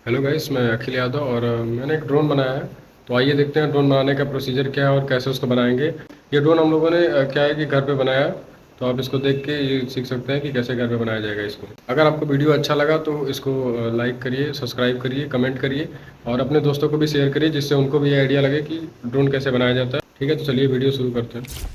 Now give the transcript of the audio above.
Hello guys, मैं अखिल यादव और मैंने एक ड्रोन बनाया है। तो आइए देखते हैं ड्रोन बनाने का प्रोसीजर क्या है और कैसे उसको बनाएंगे। ये ड्रोन हम लोगों ने क्या है कि घर पे बनाया है। तो आप इसको देख के ये सीख सकते हैं कि कैसे घर पे बनाया जाएगा इसको। अगर आपको वीडियो अच्छा लगा तो इसको लाइक करिए, सब्सक्राइब करिए, कमेंट करिए और अपने दोस्तों को भी शेयर करिए, जिससे उनको भी आइडिया लगे कि ड्रोन कैसे बनाया जाता है। ठीक है, तो चलिए वीडियो शुरू करते हैं।